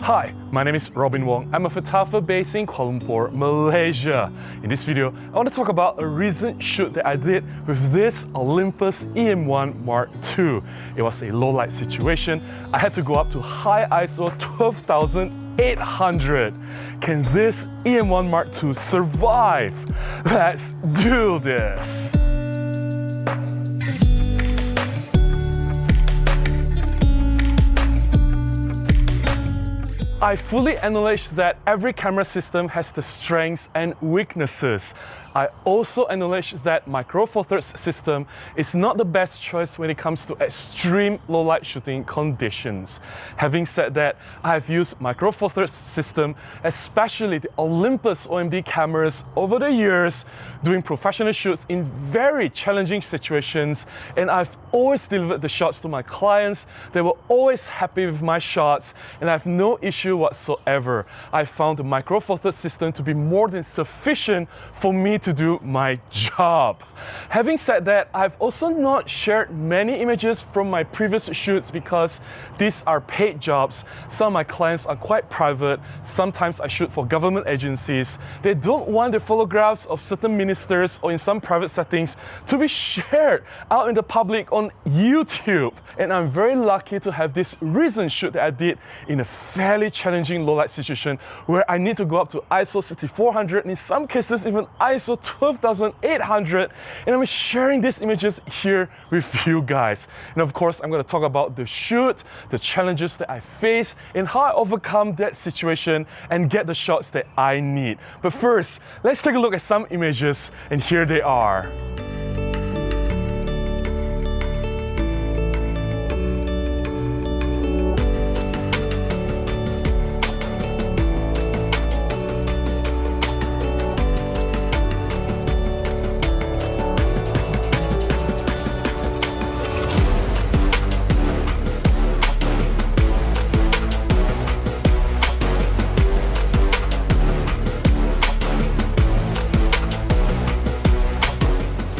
Hi, my name is Robin Wong. I'm a photographer based in Kuala Lumpur, Malaysia. In this video, I want to talk about a recent shoot that I did with this Olympus E-M1 Mark II. It was a low light situation. I had to go up to high ISO 12,800. Can this E-M1 Mark II survive? Let's do this! I fully acknowledge that every camera system has the strengths and weaknesses. I also acknowledge that Micro Four Thirds system is not the best choice when it comes to extreme low light shooting conditions. Having said that, I have used Micro Four Thirds system, especially the Olympus OMD cameras over the years, doing professional shoots in very challenging situations, and I've always delivered the shots to my clients. They were always happy with my shots, and I have no issue whatsoever. I found the Micro Four Thirds system to be more than sufficient for me to do my job. Having said that, I've also not shared many images from my previous shoots because these are paid jobs. Some of my clients are quite private. Sometimes I shoot for government agencies. They don't want the photographs of certain ministers or in some private settings to be shared out in the public on YouTube. And I'm very lucky to have this recent shoot that I did in a fairly challenging low light situation where I need to go up to ISO 6400 and in some cases even ISO 12,800, and I'm sharing these images here with you guys. And of course, I'm going to talk about the shoot, the challenges that I faced, and how I overcome that situation and get the shots that I need. But first, let's take a look at some images, and here they are.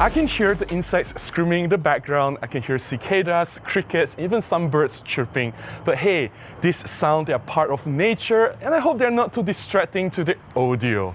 I can hear the insects screaming in the background. I can hear cicadas, crickets, even some birds chirping. But hey, these sounds are part of nature, and I hope they're not too distracting to the audio.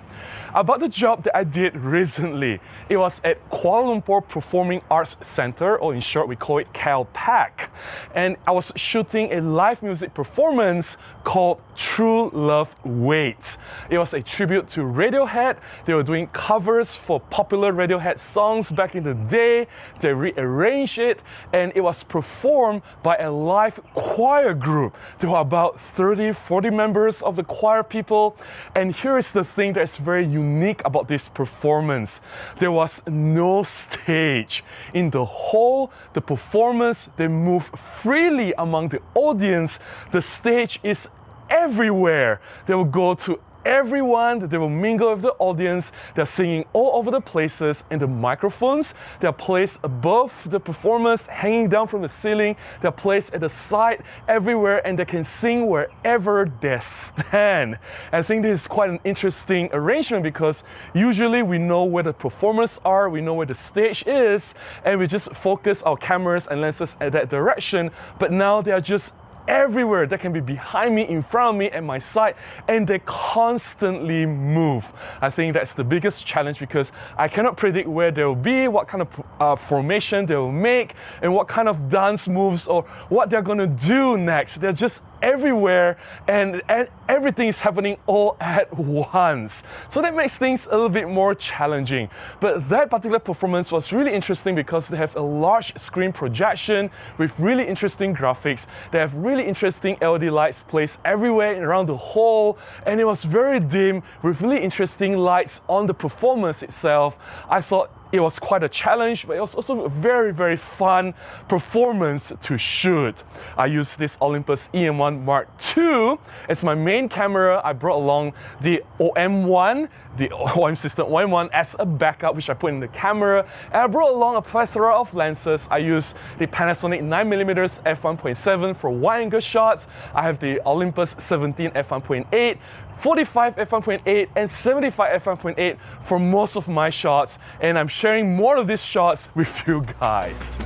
About the job that I did recently, it was at Kuala Lumpur Performing Arts Centre, or in short we call it KLPAC. And I was shooting a live music performance called True Love Waits. It was a tribute to Radiohead. They were doing covers for popular Radiohead songs back in the day. They rearranged it, and it was performed by a live choir group. There were about 30-40 members of the choir people, and here is the thing that's very unique about this performance. There was no stage. In the whole, the performance, they move freely among the audience. The stage is everywhere. They will go to everyone, they will mingle with the audience. They're singing all over the places, and the microphones, they're placed above the performers, hanging down from the ceiling. They're placed at the side, everywhere, and they can sing wherever they stand. And I think this is quite an interesting arrangement because usually we know where the performers are, we know where the stage is, and we just focus our cameras and lenses at that direction. But now they are just everywhere. They can be behind me, in front of me, at my side, and they constantly move. I think that's the biggest challenge because I cannot predict where they'll be, what kind of formation they'll make, and what kind of dance moves or what they're gonna do next. They're just everywhere, and everything is happening all at once. So that makes things a little bit more challenging. But that particular performance was really interesting because they have a large screen projection with really interesting graphics. They have really interesting LED lights placed everywhere around the hall, and it was very dim with really interesting lights on the performance itself. I thought it was quite a challenge, but it was also a very, very fun performance to shoot. I used this Olympus E-M1 Mark II. It's my main camera. I brought along the OM1, the OM system OM1 as a backup, which I put in the camera. And I brought along a plethora of lenses. I used the Panasonic 9mm f1.7 for wide-angle shots. I have the Olympus 17 f1.8, 45 f1.8 and 75 f1.8 for most of my shots, and I'm sharing more of these shots with you guys.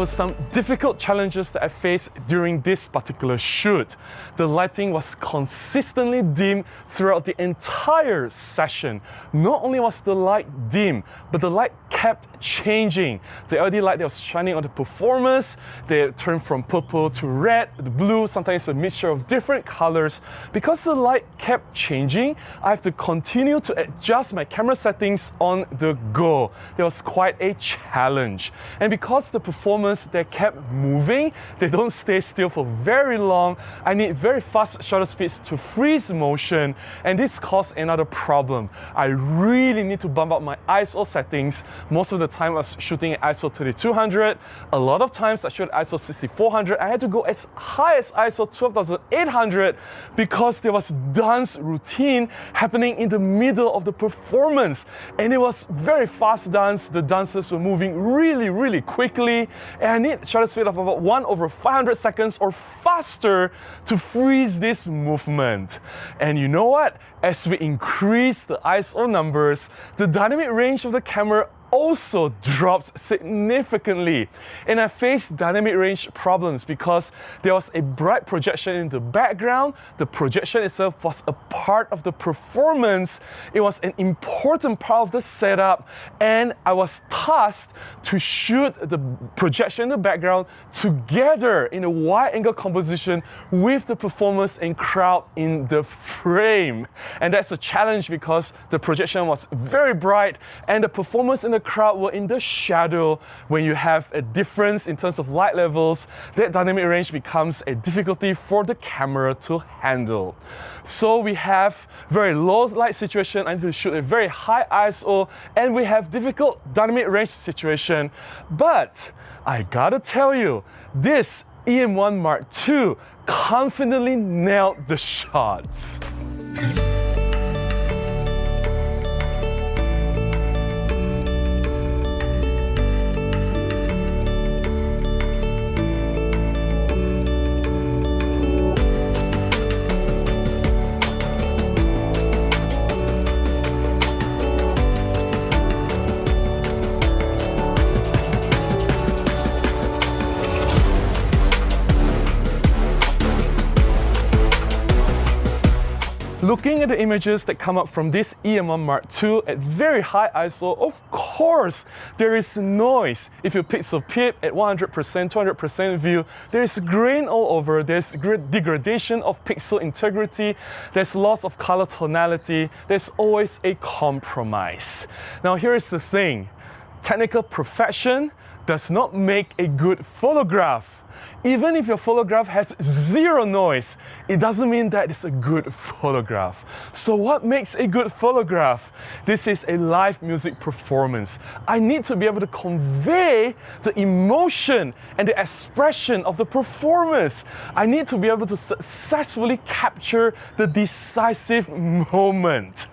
were some difficult challenges that I faced during this particular shoot. The lighting was consistently dim throughout the entire session. Not only was the light dim, but the light kept changing. The LED light that was shining on the performers, they turned from purple to red, the blue, sometimes a mixture of different colors. Because the light kept changing, I have to continue to adjust my camera settings on the go. It was quite a challenge. And because the performers, they kept moving, they don't stay still for very long, I need very fast shutter speeds to freeze motion, and this caused another problem. I really need to bump up my ISO settings. Most of the time I was shooting at ISO 3200. A lot of times I shoot at ISO 6400. I had to go as high as ISO 12800 because there was dance routine happening in the middle of the performance. And it was very fast dance. The dancers were moving really quickly. And I need shutter speed of about 1/500 seconds or faster to freeze this movement. And you know what? As we increase the ISO numbers, the dynamic range of the camera also drops significantly. And I faced dynamic range problems because there was a bright projection in the background. The projection itself was a part of the performance. It was an important part of the setup, and I was tasked to shoot the projection in the background together in a wide angle composition with the performers and crowd in the frame. And that's a challenge because the projection was very bright and the performers in the crowd were in the shadow. When you have a difference in terms of light levels, that dynamic range becomes a difficulty for the camera to handle. So we have very low light situation, I need to shoot a very high ISO, and we have difficult dynamic range situation. But I gotta tell you, this E-M1 Mark II confidently nailed the shots. Looking at the images that come up from this E-M1 Mark II at very high ISO, of course, there is noise. If you pixel peep at 100%, 200% view, there is grain all over, there's degradation of pixel integrity, there's loss of color tonality, there's always a compromise. Now here is the thing, technical perfection does not make a good photograph. Even if your photograph has zero noise, it doesn't mean that it's a good photograph. So what makes a good photograph? This is a live music performance. I need to be able to convey the emotion and the expression of the performance. I need to be able to successfully capture the decisive moment.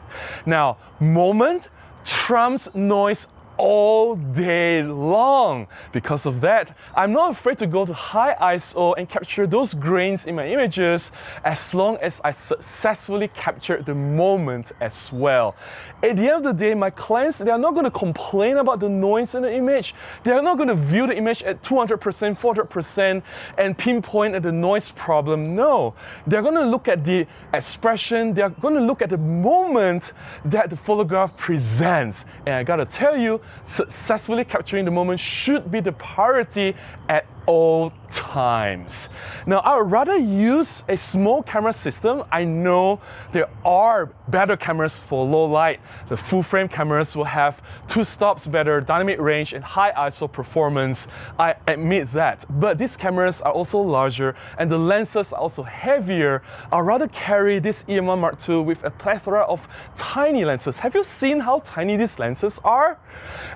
Now, moment trumps noise all day long. Because of that, I'm not afraid to go to high ISO and capture those grains in my images as long as I successfully capture the moment as well. At the end of the day, my clients, they are not going to complain about the noise in the image. They are not going to view the image at 200%, 400% and pinpoint at the noise problem. No, they're going to look at the expression, they're going to look at the moment that the photograph presents. And I gotta tell you, successfully capturing the moment should be the priority at all times. Now, I would rather use a small camera system. I know there are better cameras for low light. The full frame cameras will have 2 stops better dynamic range and high ISO performance. I admit that. But these cameras are also larger and the lenses are also heavier. I'd rather carry this E-M1 Mark II with a plethora of tiny lenses. Have you seen how tiny these lenses are?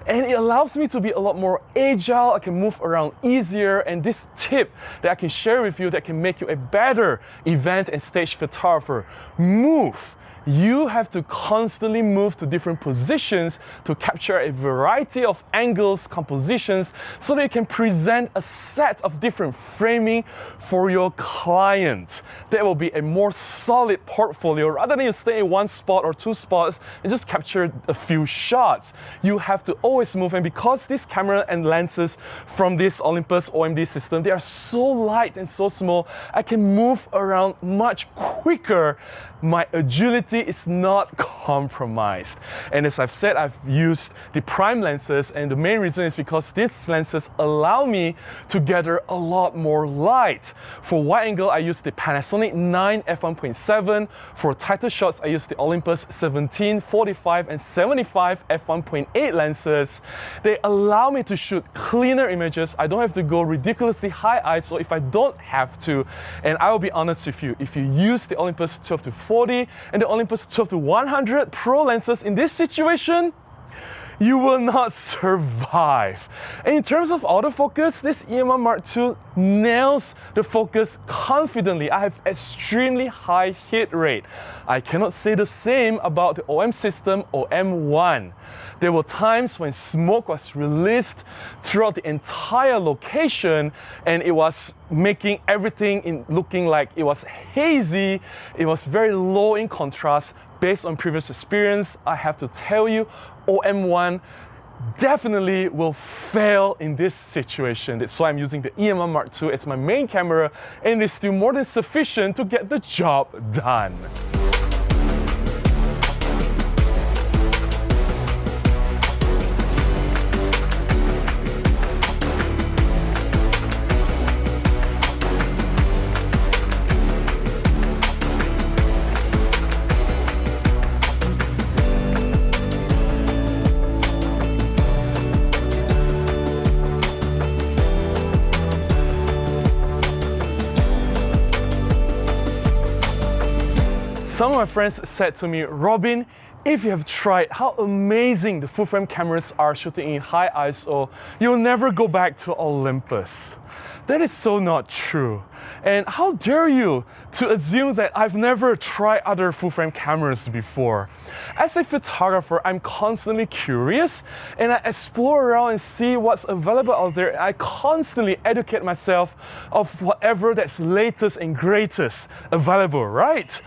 And it allows me to be a lot more agile. I can move around easier and this tip that I can share with you that can make you a better event and stage photographer. Move. You have to constantly move to different positions to capture a variety of angles, compositions, so that you can present a set of different framing for your client. That will be a more solid portfolio rather than you stay in one spot or two spots and just capture a few shots. You have to always move, and because this camera and lenses from this Olympus OMD system, they are so light and so small, I can move around much quicker. My agility is not compromised. And as I've said, I've used the prime lenses, and the main reason is because these lenses allow me to gather a lot more light. For wide angle, I use the Panasonic 9 f1.7. For tighter shots, I use the Olympus 17, 45, and 75 f1.8 lenses. They allow me to shoot cleaner images. I don't have to go ridiculously high ISO if I don't have to. And I will be honest with you, if you use the Olympus 12 to 40 and the Olympus 12 to 100 Pro lenses in this situation, you will not survive. And in terms of autofocus, this E-M1 Mark II nails the focus confidently. I have extremely high hit rate. I cannot say the same about the OM system E-M1. There were times when smoke was released throughout the entire location, and it was making everything looking like it was hazy. It was very low in contrast. Based on previous experience, I have to tell you, E-M1 definitely will fail in this situation. That's why I'm using the E-M1 Mark II as my main camera, and it's still more than sufficient to get the job done. Some of my friends said to me, Robin, if you have tried how amazing the full frame cameras are shooting in high ISO, you'll never go back to Olympus. That is so not true. And how dare you to assume that I've never tried other full frame cameras before? As a photographer, I'm constantly curious, and I explore around and see what's available out there. I constantly educate myself of whatever that's latest and greatest available, right?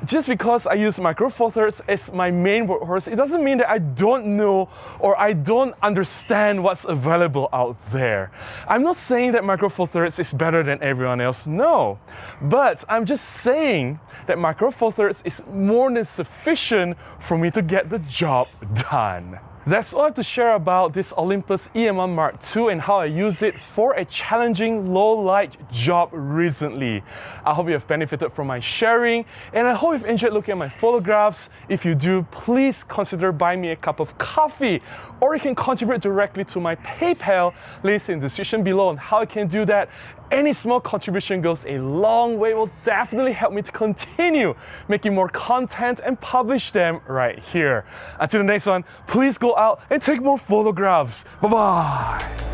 Just because I use Micro Four Thirds as my main workhorse, it doesn't mean that I don't know or I don't understand what's available out there. I'm not saying that Micro Four Thirds is better than everyone else, no. But I'm just saying that Micro Four Thirds is more than sufficient for me to get the job done. That's all I have to share about this Olympus E-M1 Mark II and how I use it for a challenging low-light job recently. I hope you have benefited from my sharing, and I hope you've enjoyed looking at my photographs. If you do, please consider buying me a cup of coffee, or you can contribute directly to my PayPal. Links in the description below on how you can do that. Any small contribution goes a long way. It will definitely help me to continue making more content and publish them right here. Until the next one, please go out and take more photographs. Bye-bye.